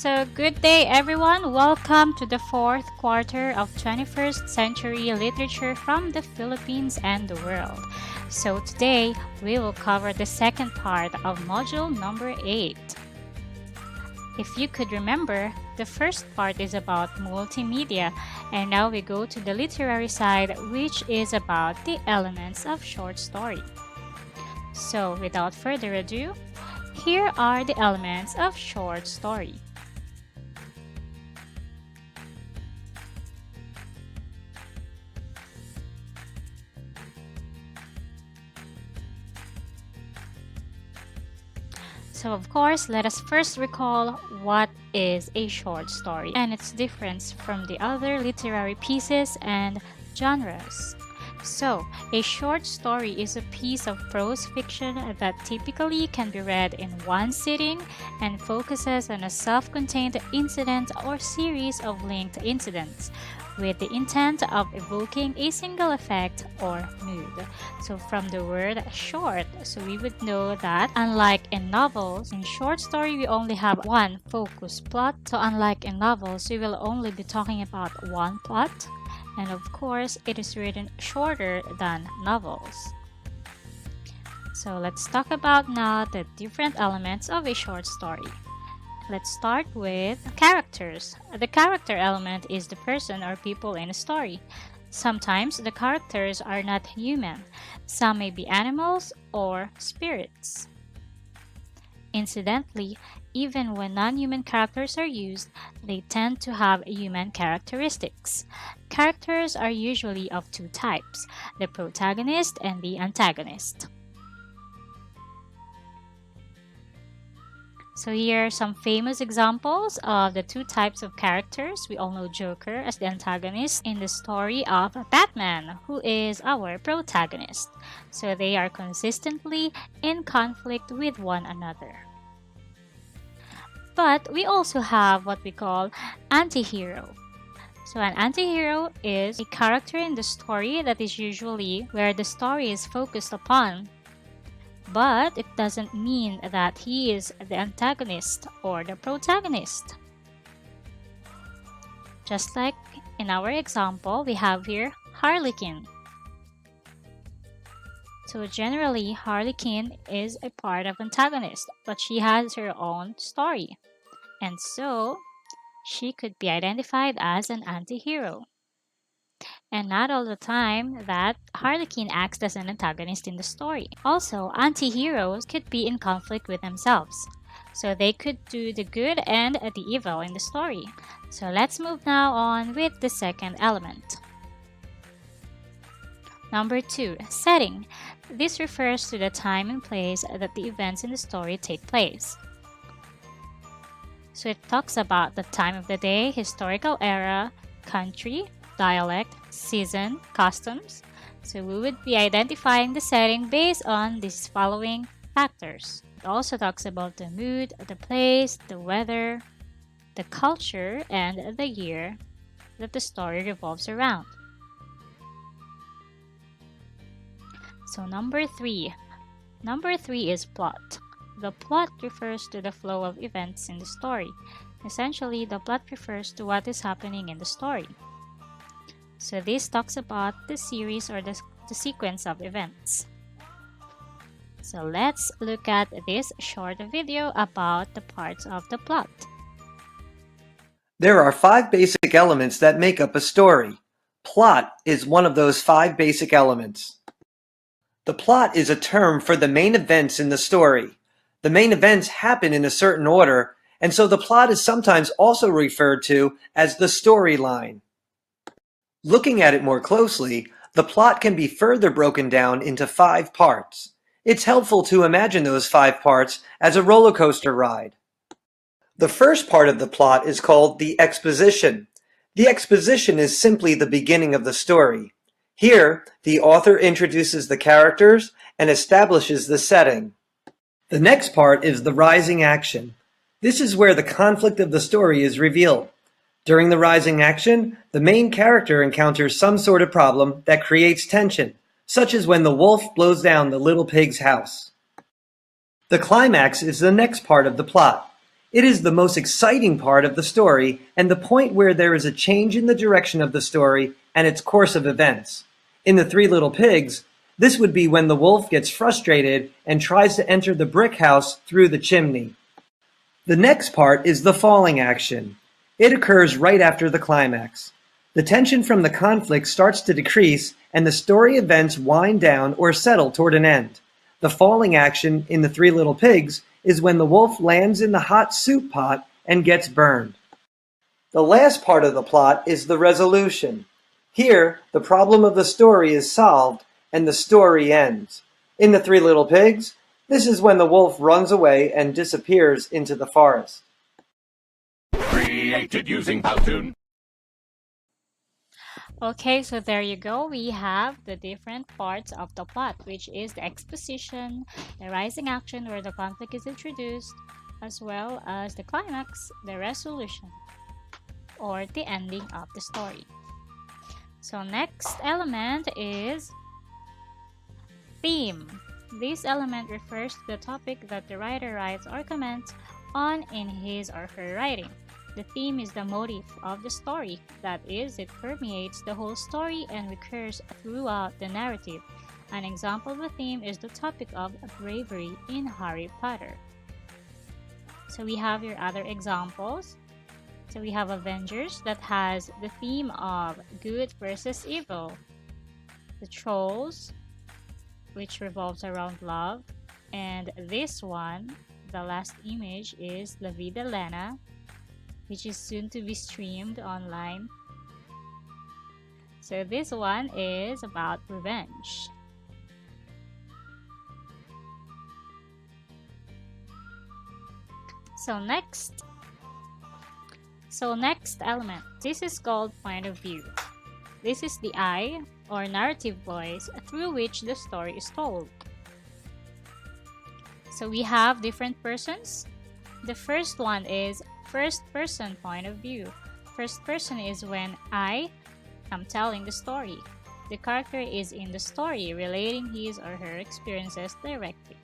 So good day everyone. Welcome to the fourth quarter of 21st century literature from the Philippines and the world. So today we will cover the second part of module number 8. If you could remember, the first part is about multimedia, and now we go to the literary side, which is about the elements of short story. So without further ado, here are the elements of short story. So of course, let us first recall what is a short story and its difference from the other literary pieces and genres. So, a short story is a piece of prose fiction that typically can be read in one sitting and focuses on a self-contained incident or series of linked incidents, with the intent of evoking a single effect or mood. So from the word short, so we would know that unlike in novels, in short story we only have one focus plot. So unlike in novels, we will only be talking about one plot. And of course, it is written shorter than novels. So let's talk about now the different elements of a short story. Let's start with characters. The character element is the person or people in a story. Sometimes the characters are not human. Some may be animals or spirits. Incidentally, even when non-human characters are used, they tend to have human characteristics. Characters are usually of two types, the protagonist and the antagonist. So here are some famous examples of the two types of characters. We all know Joker as the antagonist in the story of Batman, who is our protagonist. So they are consistently in conflict with one another. But we also have what we call anti-hero. So an anti-hero is a character in the story that is usually where the story is focused upon. But it doesn't mean that he is the antagonist or the protagonist. Just like in our example, we have here Harlequin. So generally, Harlequin is a part of antagonist, but she has her own story. And so, she could be identified as an anti-hero. And not all the time that Harlequin acts as an antagonist in the story. Also, anti-heroes could be in conflict with themselves. So they could do the good and the evil in the story. So let's move now on with the second element. Number 2, setting. This refers to the time and place that the events in the story take place. So it talks about the time of the day, historical era, country, dialect, season, customs. So we would be identifying the setting based on these following factors. It also talks about the mood, the place, the weather, the culture, and the year that the story revolves around. So number 3. Number 3 is plot. The plot refers to the flow of events in the story. Essentially, the plot refers to what is happening in the story. So this talks about the series or the sequence of events. So let's look at this short video about the parts of the plot. There are 5 basic elements that make up a story. Plot is one of those 5 basic elements. The plot is a term for the main events in the story. The main events happen in a certain order, and so the plot is sometimes also referred to as the storyline. Looking at it more closely, the plot can be further broken down into 5 parts. It's helpful to imagine those 5 parts as a roller coaster ride. The first part of the plot is called the exposition. The exposition is simply the beginning of the story. Here, the author introduces the characters and establishes the setting. The next part is the rising action. This is where the conflict of the story is revealed. During the rising action, the main character encounters some sort of problem that creates tension, such as when the wolf blows down the little pig's house. The climax is the next part of the plot. It is the most exciting part of the story and the point where there is a change in the direction of the story and its course of events. In The Three Little Pigs, this would be when the wolf gets frustrated and tries to enter the brick house through the chimney. The next part is the falling action. It occurs right after the climax. The tension from the conflict starts to decrease and the story events wind down or settle toward an end. The falling action in The Three Little Pigs is when the wolf lands in the hot soup pot and gets burned. The last part of the plot is the resolution. Here, the problem of the story is solved and the story ends. In The Three Little Pigs, this is when the wolf runs away and disappears into the forest. Created using Powtoon. Okay, so there you go. We have the different parts of the plot, which is the exposition, the rising action where the conflict is introduced, as well as the climax, the resolution, or the ending of the story. So next element is theme. This element refers to the topic that the writer writes or comments on in his or her writing. The theme is the motif of the story, that is, it permeates the whole story and recurs throughout the narrative. An example of a theme is the topic of bravery in Harry Potter. So we have your other examples. So we have Avengers that has the theme of good versus evil. The Trolls, which revolves around love. And this one, the last image, is La Vida Lena, which is soon to be streamed online. So this one is about revenge. So next element, this is called point of view. This is the I, or narrative voice, through which the story is told. So we have different persons. The first one is first person point of view. First person is when I am telling the story. The character is in the story relating his or her experiences directly.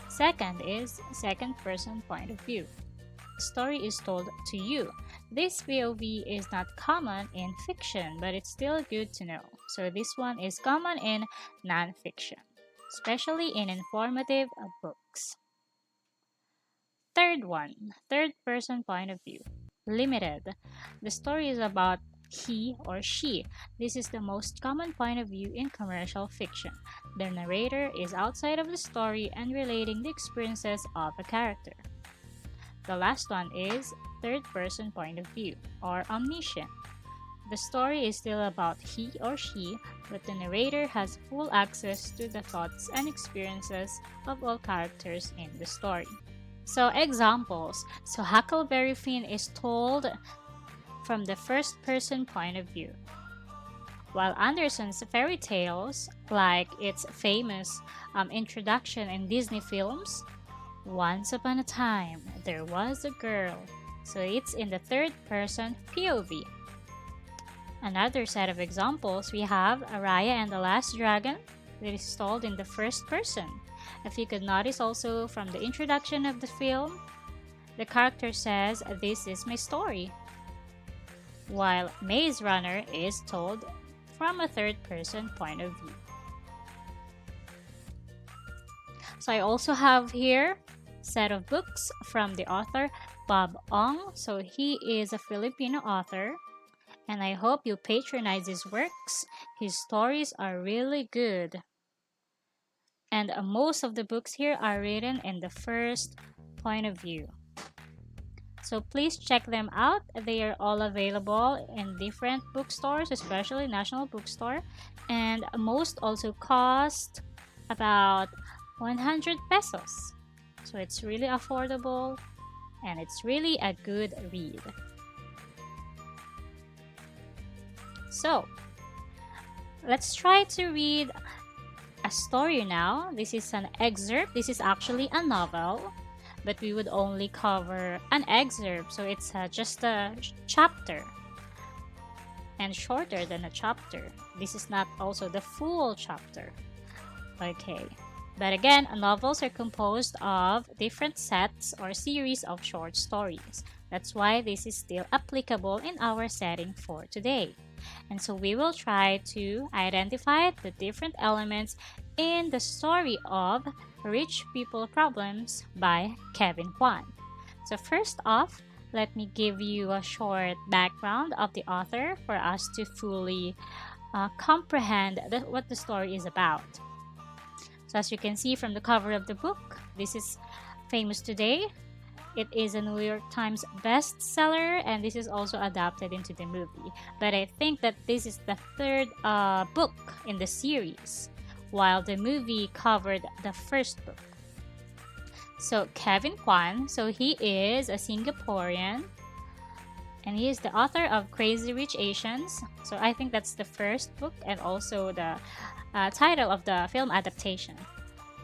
Second is second person point of view. The story is told to you. This POV is not common in fiction, but it's still good to know. So this one is common in non-fiction, especially in informative books. Third one, third person point of view. Limited. The story is about he or she. This is the most common point of view in commercial fiction. The narrator is outside of the story and relating the experiences of a character. The last one is third person point of view, or omniscient. The story is still about he or she, but the narrator has full access to the thoughts and experiences of all characters in the story. So examples. So Huckleberry Finn is told from the first person point of view, while Andersen's fairy tales, like its famous introduction in Disney films, Once Upon a Time, There Was a Girl, so it's in the third person POV. Another set of examples, we have Araya and the Last Dragon, that is told in the first person. If you could notice also from the introduction of the film, the character says, "This is my story," while Maze Runner is told from a third person point of view. So I also have here a set of books from the author Bob Ong. So he is a Filipino author, and I hope you patronize his works. His stories are really good. And most of the books here are written in the first point of view. So please check them out. They are all available in different bookstores, especially National Bookstore. And most also cost about 100 pesos. So it's really affordable and it's really a good read. So let's try to read a story now. This is an excerpt. This is actually a novel, but we would only cover an excerpt, so it's just a chapter and shorter than a chapter. This is not also the full chapter. Okay, But again, novels are composed of different sets or series of short stories. That's why this is still applicable in our setting for today. And so we will try to identify the different elements in the story of Rich People Problems by Kevin Kwan. So, first off, let me give you a short background of the author for us to fully comprehend what the story is about. So, as you can see from the cover of the book, this is famous today. It is a New York Times bestseller, and this is also adapted into the movie. But I think that this is the third book in the series, while the movie covered the first book. So Kevin Kwan, so he is a Singaporean, and he is the author of Crazy Rich Asians. So I think that's the first book and also the title of the film adaptation.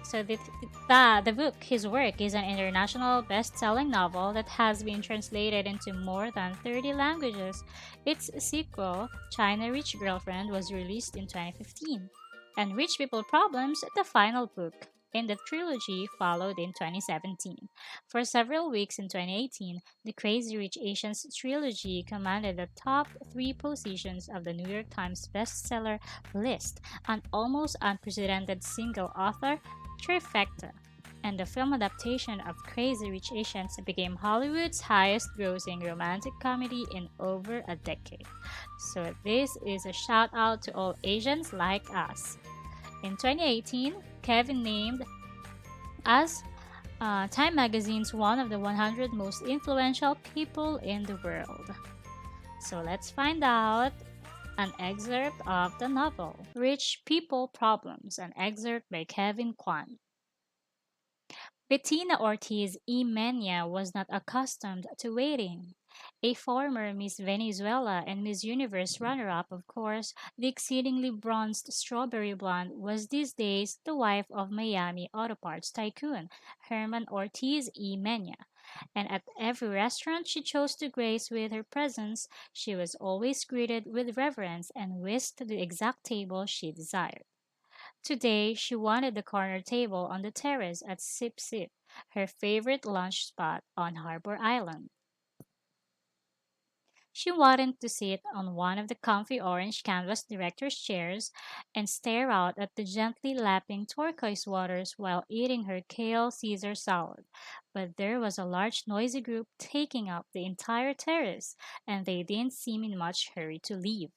So the book, his work, is an international best-selling novel that has been translated into more than 30 languages. Its sequel, China Rich Girlfriend, was released in 2015, and Rich People Problems, the final book in the trilogy, followed in 2017. For several weeks in 2018, the Crazy Rich Asians trilogy commanded the top three positions of the New York Times bestseller list, an almost unprecedented single author trifecta, and the film adaptation of Crazy Rich Asians became Hollywood's highest grossing romantic comedy in over a decade. So, this is a shout out to all Asians like us. In 2018, Kevin named as Time Magazine's one of the 100 most influential people in the world. So, let's find out an excerpt of the novel Rich People Problems, an excerpt by Kevin Kwan. Bettina Ortiz y Mena was not accustomed to waiting. A former Miss Venezuela and Miss Universe runner-up, of course, the exceedingly bronzed Strawberry Blonde was these days the wife of Miami auto parts tycoon Herman Ortiz y Mena. And at every restaurant she chose to grace with her presence, she was always greeted with reverence and whisked to the exact table she desired. Today, she wanted the corner table on the terrace at Sip Sip, her favorite lunch spot on Harbor Island. She wanted to sit on one of the comfy orange canvas director's chairs and stare out at the gently lapping turquoise waters while eating her kale Caesar salad. But there was a large noisy group taking up the entire terrace, and they didn't seem in much hurry to leave.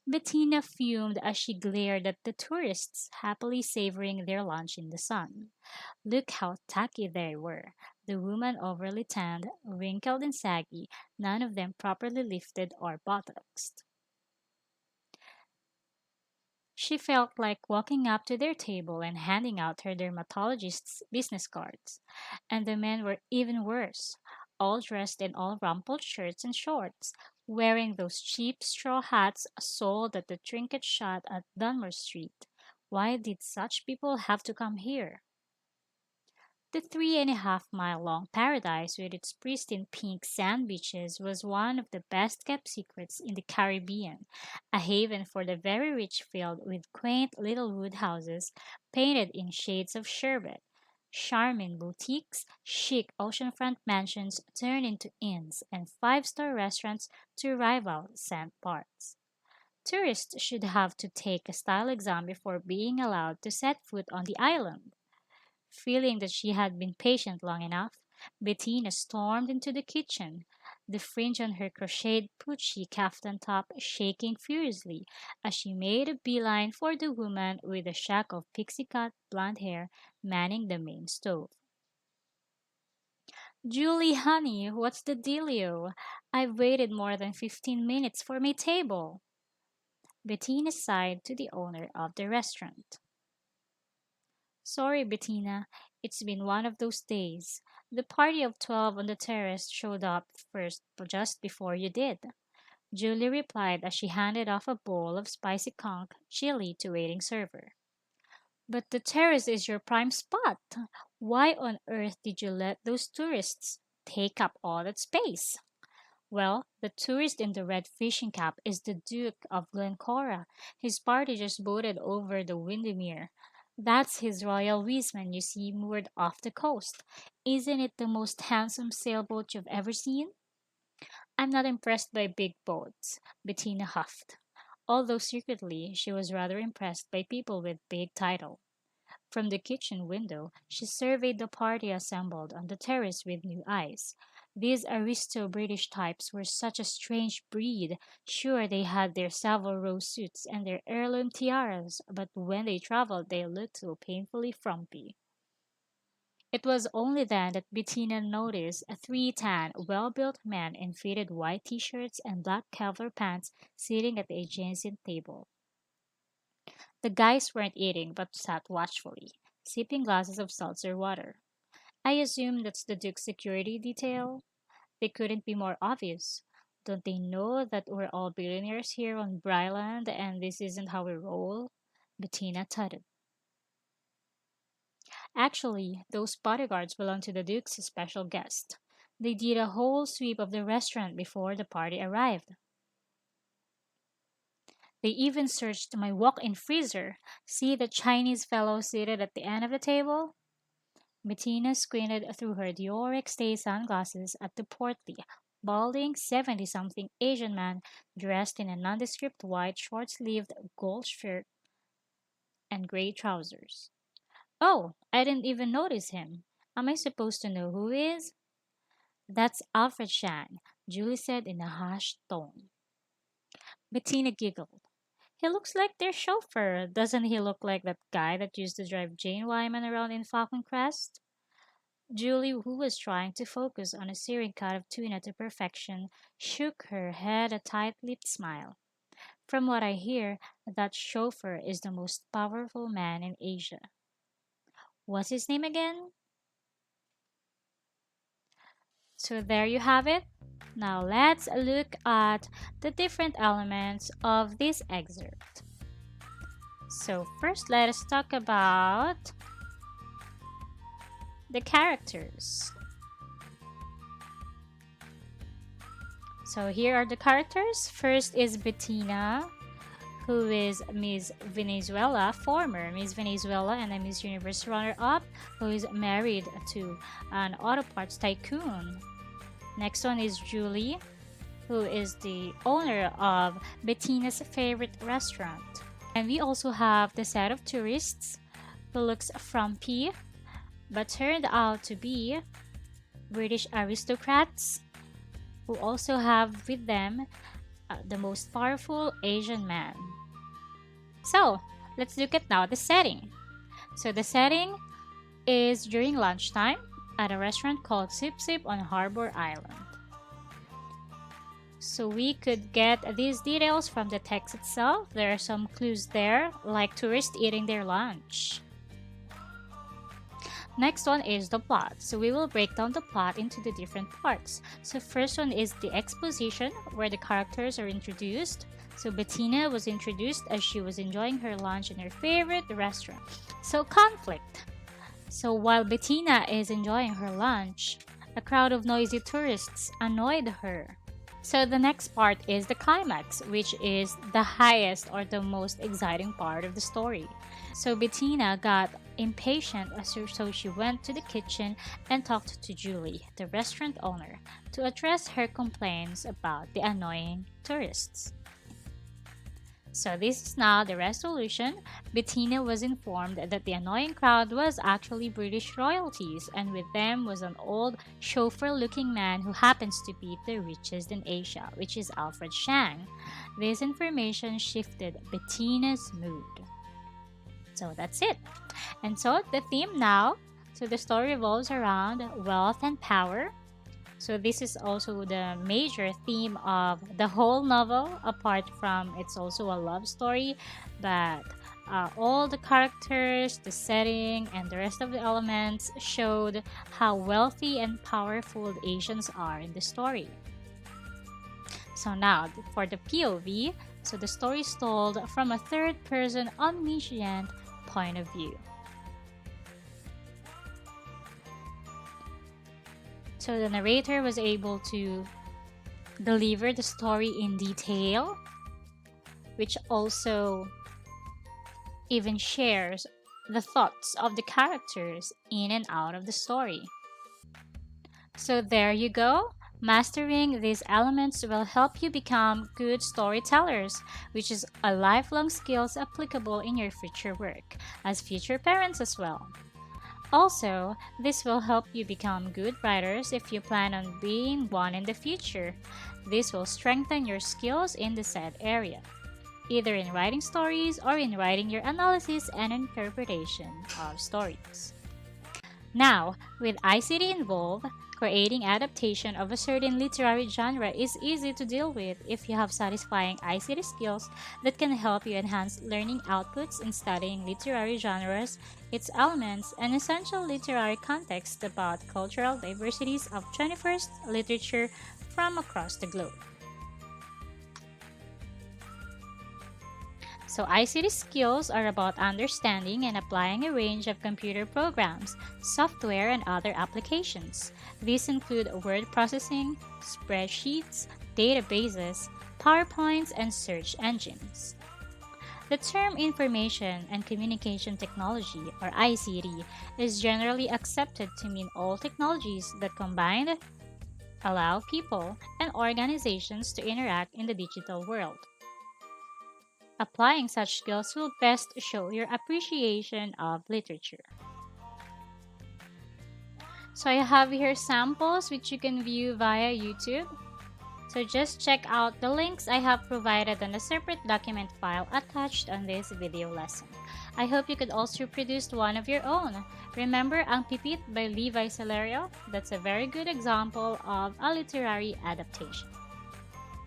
Bettina fumed as she glared at the tourists happily savoring their lunch in the sun. Look how tacky they were. The women overly tanned, wrinkled and saggy, none of them properly lifted or botoxed. She felt like walking up to their table and handing out her dermatologist's business cards. And the men were even worse, all dressed in all rumpled shirts and shorts, wearing those cheap straw hats sold at the trinket shop at Dunmore Street. Why did such people have to come here? The 3.5 mile long paradise with its pristine pink sand beaches was one of the best kept secrets in the Caribbean, a haven for the very rich filled with quaint little wood houses painted in shades of sherbet, charming boutiques, chic oceanfront mansions turned into inns, and five-star restaurants to rival St. Bart's. Tourists should have to take a style exam before being allowed to set foot on the island. Feeling that she had been patient long enough, Bettina stormed into the kitchen, the fringe on her crocheted Pucci kaftan top shaking furiously as she made a beeline for the woman with a shock of pixie-cut blonde hair manning the main stove. Julie, honey, what's the dealio? I've waited more than 15 minutes for my table. Bettina sighed to the owner of the restaurant. Sorry, Bettina. It's been one of those days. The party of 12 on the terrace showed up first just before you did. Julie replied as she handed off a bowl of spicy conch chili to waiting server. But the terrace is your prime spot. Why on earth did you let those tourists take up all that space? Well, the tourist in the red fishing cap is the Duke of Glencora. His party just boated over the Windermere. That's his Royal Wiseman you see moored off the coast. Isn't it the most handsome sailboat you've ever seen? I'm not impressed by big boats, Bettina huffed, although secretly she was rather impressed by people with big title. From the kitchen window, she surveyed the party assembled on the terrace with new eyes. These aristo British types were such a strange breed. Sure, they had their Savile Row suits and their heirloom tiaras, but when they traveled, they looked so painfully frumpy. It was only then that Bettina noticed three tan, well built men in faded white t shirts and black Kevlar pants sitting at the adjacent table. The guys weren't eating, but sat watchfully, sipping glasses of seltzer water. I assume that's the Duke's security detail. They couldn't be more obvious. Don't they know that we're all billionaires here on Bryland and this isn't how we roll? Bettina tutted. Actually, those bodyguards belong to the Duke's special guest. They did a whole sweep of the restaurant before the party arrived. They even searched my walk in freezer. See the Chinese fellow seated at the end of the table? Bettina squinted through her Dior X-Day sunglasses at the portly, balding 70 something Asian man dressed in a nondescript white short sleeved gold shirt and gray trousers. Oh, I didn't even notice him. Am I supposed to know who he is? That's Alfred Shang, Julie said in a hushed tone. Bettina giggled. He looks like their chauffeur. Doesn't he look like that guy that used to drive Jane Wyman around in Falcon Crest? Julie, who was trying to focus on a searing cut of tuna to perfection, shook her head a tight lipped smile. From what I hear, that chauffeur is the most powerful man in Asia. What's his name again? So there you have it. Now let's look at the different elements of this excerpt. So first let us talk about the characters. So here are the characters. First is Bettina, who is Miss Venezuela, former Miss Venezuela and a Miss Universe runner-up, who is married to an auto parts tycoon. Next one is Julie, who is the owner of Bettina's favorite restaurant. And we also have the set of tourists who looks frumpy but turned out to be British aristocrats who also have with them the most powerful Asian man. So, let's look at now the setting. So, the setting is during lunchtime at a restaurant called Sip Sip on Harbor Island. So, we could get these details from the text itself. There are some clues there, like tourists eating their lunch. Next one is the plot. So we will break down the plot into the different parts. So first one is the exposition where the characters are introduced. So Bettina was introduced as she was enjoying her lunch in her favorite restaurant. So conflict. So while Bettina is enjoying her lunch, a crowd of noisy tourists annoyed her. So the next part is the climax, which is the highest or the most exciting part of the story. So Bettina got impatient, so she went to the kitchen and talked to Julie, the restaurant owner, to address her complaints about the annoying tourists. So this is now the resolution. Bettina was informed that the annoying crowd was actually British royalties, and with them was an old chauffeur-looking man who happens to be the richest in Asia, which is Alfred Shang. This information shifted Bettina's mood. So that's it. And so the theme now, so the story revolves around wealth and power. So this is also the major theme of the whole novel, apart from it's also a love story, but all the characters, the setting, and the rest of the elements showed how wealthy and powerful the Asians are in the story. So now, for the POV, so the story is told from a third-person omniscient point of view. So the narrator was able to deliver the story in detail, which also even shares the thoughts of the characters in and out of the story. So there you go. Mastering these elements will help you become good storytellers, which is a lifelong skills applicable in your future work, as future parents as well. Also, this will help you become good writers if you plan on being one in the future. This will strengthen your skills in the said area, either in writing stories or in writing your analysis and interpretation of stories. Now, with ICT involved, creating adaptation of a certain literary genre is easy to deal with if you have satisfying ICT skills that can help you enhance learning outputs in studying literary genres, its elements, and essential literary context about cultural diversities of 21st literature from across the globe. So ICT skills are about understanding and applying a range of computer programs, software, and other applications. These include word processing, spreadsheets, databases, PowerPoints, and search engines. The term Information and Communication Technology, or ICT, is generally accepted to mean all technologies that combined allow people and organizations to interact in the digital world. Applying such skills will best show your appreciation of literature. So I have here samples which you can view via YouTube. So just check out the links I have provided on a separate document file attached on this video lesson. I hope you could also produce one of your own. Remember Ang Pipit by Levi Celerio? That's a very good example of a literary adaptation.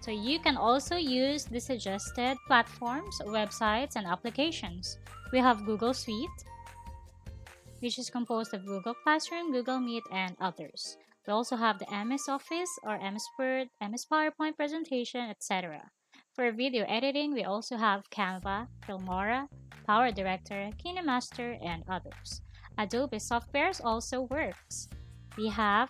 So you can also use the suggested platforms, websites, and applications. We have Google Suite, which is composed of Google Classroom, Google Meet, and others. We also have the MS Office or MS Word, MS PowerPoint presentation, etc. For video editing, we also have Canva, Filmora, Power Director, KineMaster, and others. Adobe softwares also works. We have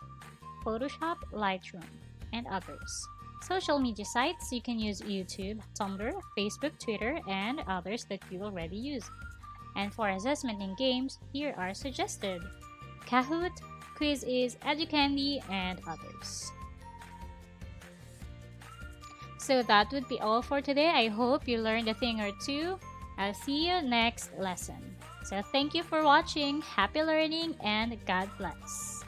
Photoshop, Lightroom, and others. Social media sites, you can use YouTube, Tumblr, Facebook, Twitter, and others that you already use. And for assessment in games, here are suggested: Kahoot, Quizizz, Educandy, and others. So that would be all for today. I hope you learned a thing or two. I'll see you next lesson. So thank you for watching. Happy learning and God bless.